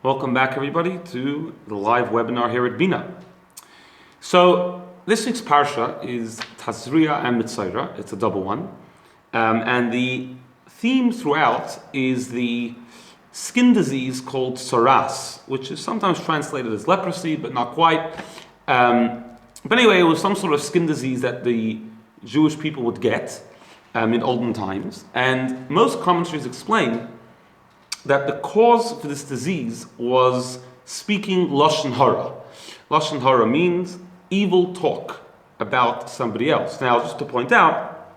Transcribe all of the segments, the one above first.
Welcome back, everybody, to the live webinar here at BINA. So this week's parsha is Tazria and Mitzaira. It's a double one, and the theme throughout is the skin disease called saras, which is sometimes translated as leprosy, but not quite. But anyway, it was some sort of skin disease that the Jewish people would get in olden times, and most commentaries explain that the cause for this disease was speaking lashon hara. Lashon hara means evil talk about somebody else. Now, just to point out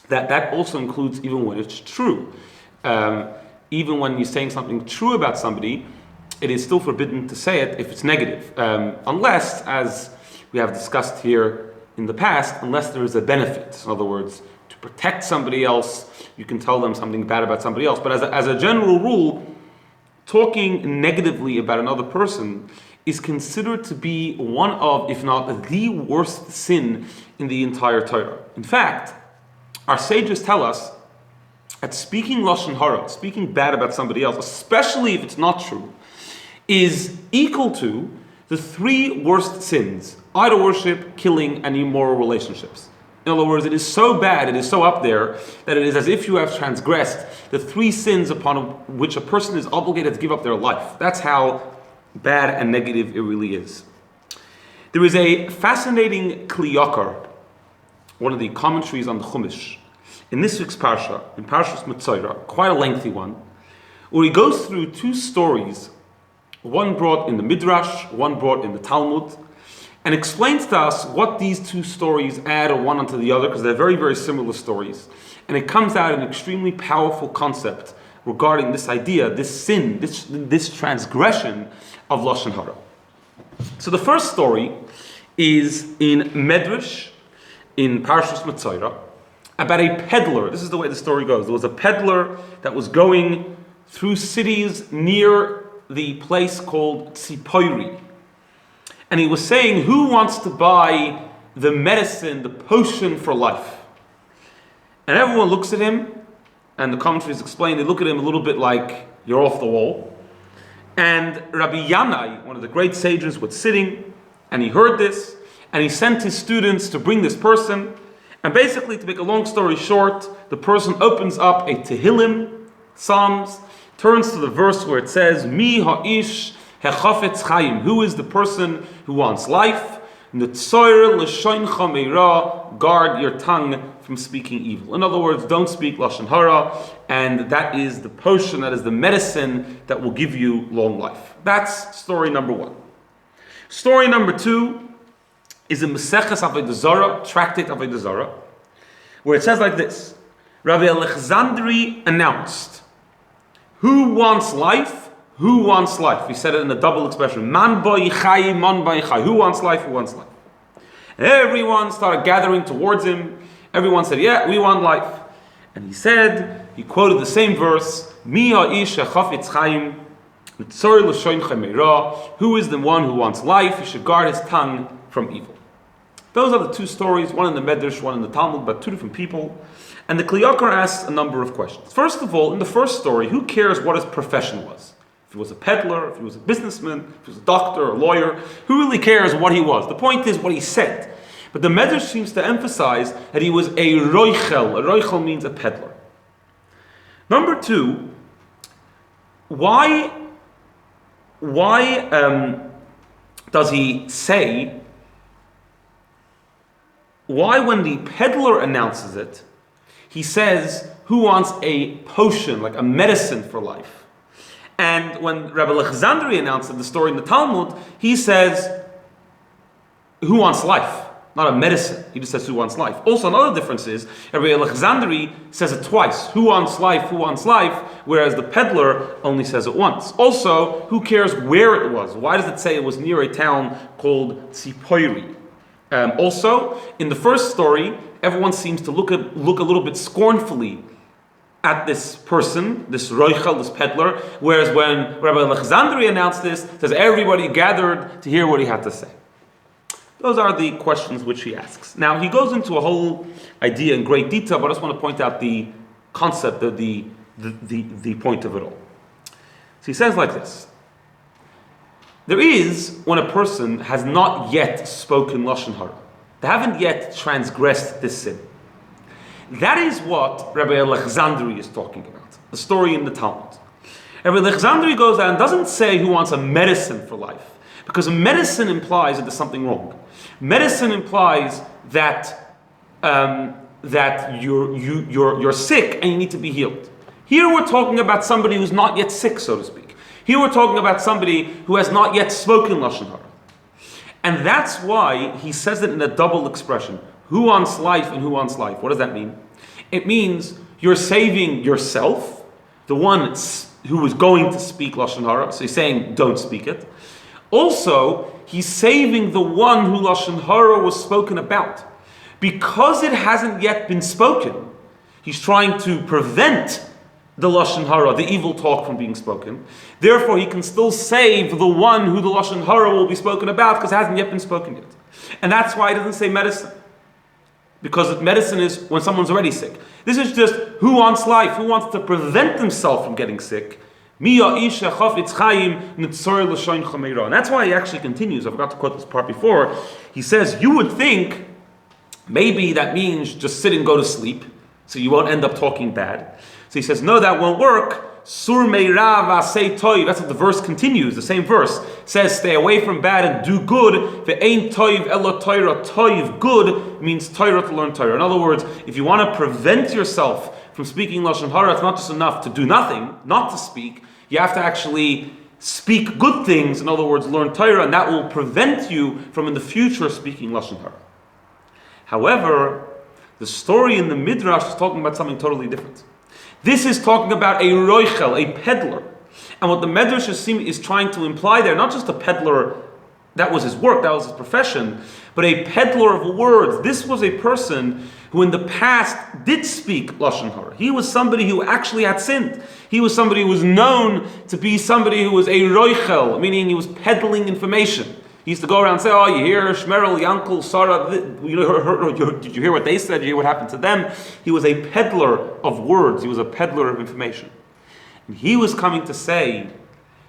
that that also includes even when it's true. Even when you're saying something true about somebody, it is still forbidden to say it if it's negative, unless, as we have discussed here in the past, unless there is a benefit. In other words, to protect somebody else, you can tell them something bad about somebody else. But as a general rule, talking negatively about another person is considered to be one of, if not the worst sin in the entire Torah. In fact, our sages tell us that speaking lashon hara, speaking bad about somebody else, especially if it's not true, is equal to the three worst sins: idol worship, killing, and immoral relationships. In other words, it is so bad, it is so up there, that it is as if you have transgressed the three sins upon which a person is obligated to give up their life. That's how bad and negative it really is. There is a fascinating kliyakar, one of the commentaries on the Chumash, in this week's parsha, in Parshas Mitzaira, quite a lengthy one, where he goes through two stories, one brought in the Midrash, one brought in the Talmud, and explains to us what these two stories add one onto the other, because they're very, very similar stories. And it comes out an extremely powerful concept regarding this idea, this sin, this transgression of lashon hara. So the first story is in Medrash, in Parshas Mitzaira, about a peddler. This is the way the story goes. There was a peddler that was going through cities near the place called Tzipoiri. And he was saying, who wants to buy the medicine, the potion for life? And everyone looks at him, and the commentaries explain, they look at him a little bit like, you're off the wall. And Rabbi Yanai, one of the great sages, was sitting, and he heard this, and he sent his students to bring this person. And basically, to make a long story short, the person opens up a Tehillim, Psalms, turns to the verse where it says, Mi ha'ish hechafetz chayim, who is the person who wants life? Netzoyer l'shoincha meira, guard your tongue from speaking evil. In other words, don't speak lashon hara, and that is the potion, that is the medicine that will give you long life. That's story number one. Story number two is in Maseches Avodah Zarah, Tractate Avodah Zarah, where it says like this: Rabbi Alexandri announced, who wants life? Who wants life? He said it in a double expression. Man boi chai, man boi chai. Who wants life? Who wants life? And everyone started gathering towards him. Everyone said, yeah, we want life. And he said, he quoted the same verse, Mi ha'ish hechafetz chaim, mitzor l'shoin chameira. Who is the one who wants life? He should guard his tongue from evil. Those are the two stories, one in the Medrash, one in the Talmud, about two different people. And the Kliyakar asks a number of questions. First of all, in the first story, who cares what his profession was? If he was a peddler, if he was a businessman, if he was a doctor, a lawyer, who really cares what he was? The point is what he said. But the Medrash seems to emphasize that he was a roichel. A roichel means a peddler. Number two, why does he say, why when the peddler announces it, he says, who wants a potion, like a medicine for life? And when Rabbi Alexandri announced the story in the Talmud, he says, who wants life? Not a medicine. He just says, who wants life? Also, another difference is, Rabbi Alexandri says it twice. Who wants life? Who wants life? Whereas the peddler only says it once. Also, who cares where it was? Why does it say it was near a town called Tzipoiri? Also, in the first story, everyone seems to look a little bit scornfully at this person, this roichel, this peddler, whereas when Rabbi Alexandri announced this, it says everybody gathered to hear what he had to say. Those are the questions which he asks. Now, he goes into a whole idea in great detail, but I just want to point out the concept of the point of it all. So he says like this: There is when a person has not yet spoken Lashon Hara. They haven't yet transgressed this sin. That is what Rabbi Alexandri is talking about. The story in the Talmud. Rabbi Alexandri goes out and doesn't say who wants a medicine for life. Because a medicine implies that there's something wrong. Medicine implies that you're sick and you need to be healed. Here we're talking about somebody who's not yet sick, so to speak. Here we're talking about somebody who has not yet spoken Lashon Hara. And that's why he says it in a double expression. Who wants life and who wants life? What does that mean? It means you're saving yourself, the one who is going to speak Lashon Hara. So he's saying, don't speak it. Also, he's saving the one who Lashon Hara was spoken about. Because it hasn't yet been spoken, he's trying to prevent the Lashon Hara, the evil talk, from being spoken. Therefore, he can still save the one who the Lashon Hara will be spoken about because it hasn't yet been spoken yet. And that's why he doesn't say medicine. Because medicine is when someone's already sick. This is just who wants life, who wants to prevent himself from getting sick. And that's why he actually continues. I forgot to quote this part before. He says, you would think maybe that means just sit and go to sleep, so you won't end up talking bad. So he says, no, that won't work. Sur meirav asei toiv. That's what the verse continues. The same verse says, stay away from bad and do good. Ve'ein toiv elo Torah. Toiv, good, means Torah, to learn Torah. In other words, if you want to prevent yourself from speaking Lashon Hara, it's not just enough to do nothing, not to speak. You have to actually speak good things. In other words, learn Torah, and that will prevent you from in the future speaking Lashon Hara. However, the story in the Midrash is talking about something totally different. This is talking about a roichel, a peddler. And what the Midrash is trying to imply there, not just a peddler, that was his work, that was his profession, but a peddler of words. This was a person who in the past did speak Lashon Hara. He was somebody who actually had sinned. He was somebody who was known to be somebody who was a roichel, meaning he was peddling information. He used to go around and say, oh, you hear Shmerel, Yankel, Sarah, did you hear what they said? Did you hear what happened to them? He was a peddler of words. He was a peddler of information. And he was coming to say,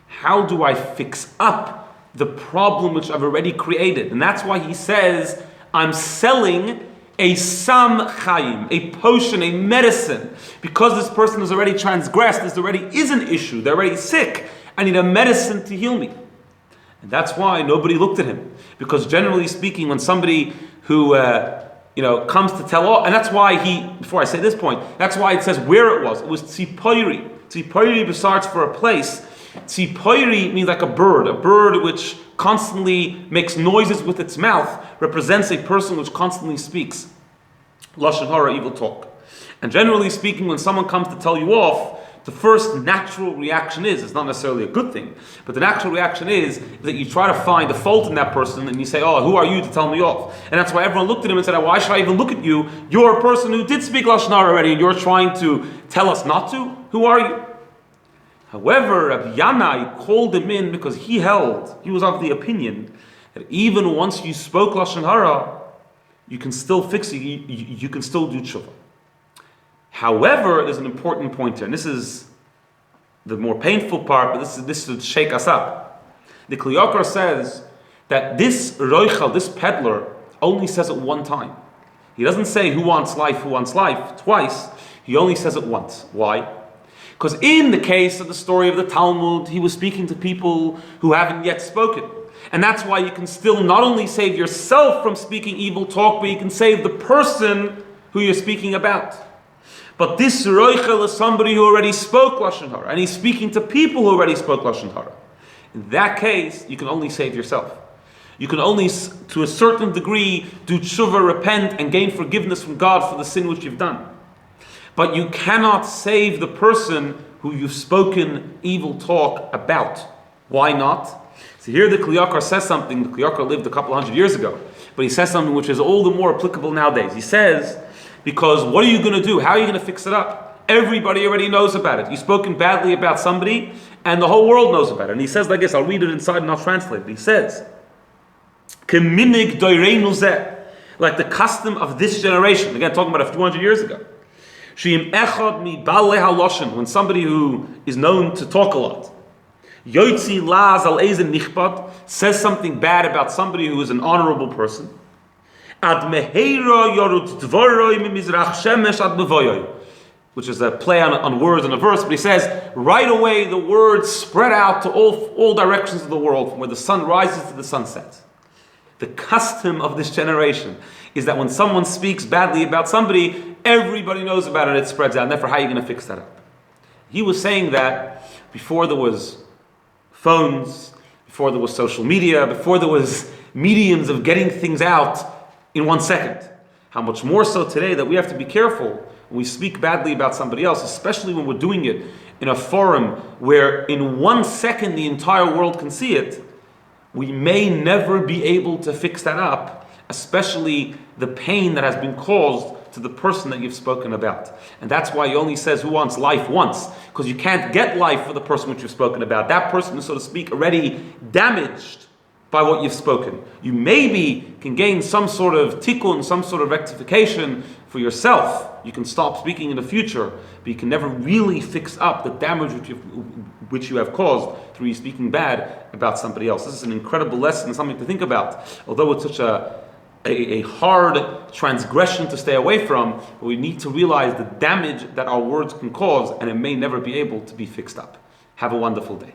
how do I fix up the problem which I've already created? And that's why he says, I'm selling a sam chayim, a potion, a medicine. Because this person has already transgressed, this already is an issue, they're already sick. I need a medicine to heal me. And that's why nobody looked at him. Because generally speaking, when somebody who comes to tell all, and that's why before I say this point, that's why it says where it was tzipoiri. Tzipoiri starts for a place. Tzipoiri means like a bird which constantly makes noises with its mouth, represents a person which constantly speaks Lashon Hara, evil talk. And generally speaking, when someone comes to tell you off, the first natural reaction is, it's not necessarily a good thing, but the natural reaction is that you try to find a fault in that person and you say, oh, who are you to tell me off? And that's why everyone looked at him and said, why should I even look at you? You're a person who did speak Lashon Hara already and you're trying to tell us not to? Who are you? However, Rabbi Yanai called him in because he was of the opinion that even once you spoke Lashon Hara, you can still fix it, you can still do tshuva. However, there's an important point here, and this is the more painful part, but this should shake us up. The Kli Yakar says that this roichel, this peddler, only says it one time. He doesn't say who wants life twice. He only says it once. Why? Because in the case of the story of the Talmud, he was speaking to people who haven't yet spoken. And that's why you can still not only save yourself from speaking evil talk, but you can save the person who you're speaking about. But this roichel is somebody who already spoke Lashon Hara, and he's speaking to people who already spoke Lashon Hara. In that case, you can only save yourself. You can only, to a certain degree, do tshuva, repent, and gain forgiveness from God for the sin which you've done. But you cannot save the person who you've spoken evil talk about. Why not? So here the Kli Yakar says something. The Kli Yakar lived a couple hundred years ago, but he says something which is all the more applicable nowadays. He says, because what are you going to do? How are you going to fix it up? Everybody already knows about it. You've spoken badly about somebody, and the whole world knows about it. And he says like this, I'll read it inside and I'll translate it. He says, Keminig doireinu zeh, like the custom of this generation. Again, talking about a few hundred years ago. Sheim echad mi balei haloshen, when somebody who is known to talk a lot, Yoitzi laz al ezen nichbad, says something bad about somebody who is an honorable person. Ad meheira yorut dvoroi mimizrach shemesh ad mevoyoi, which is a play on words in a verse, but he says, right away the words spread out to all directions of the world, from where the sun rises to the sun sets. The custom of this generation is that when someone speaks badly about somebody, everybody knows about it, it spreads out, and therefore how are you going to fix that up? He was saying that before there was phones, before there was social media, before there was mediums of getting things out in 1 second. How much more so today that we have to be careful when we speak badly about somebody else, especially when we're doing it in a forum where in 1 second the entire world can see it. We may never be able to fix that up, especially the pain that has been caused to the person that you've spoken about. And that's why he only says who wants life once, because you can't get life for the person which you've spoken about. That person is, so to speak, already damaged by what you've spoken. You maybe can gain some sort of tikkun, some sort of rectification for yourself. You can stop speaking in the future, but you can never really fix up the damage which you have caused through you speaking bad about somebody else. This is an incredible lesson, something to think about. Although it's such a hard transgression to stay away from, but we need to realize the damage that our words can cause, and it may never be able to be fixed up. Have a wonderful day.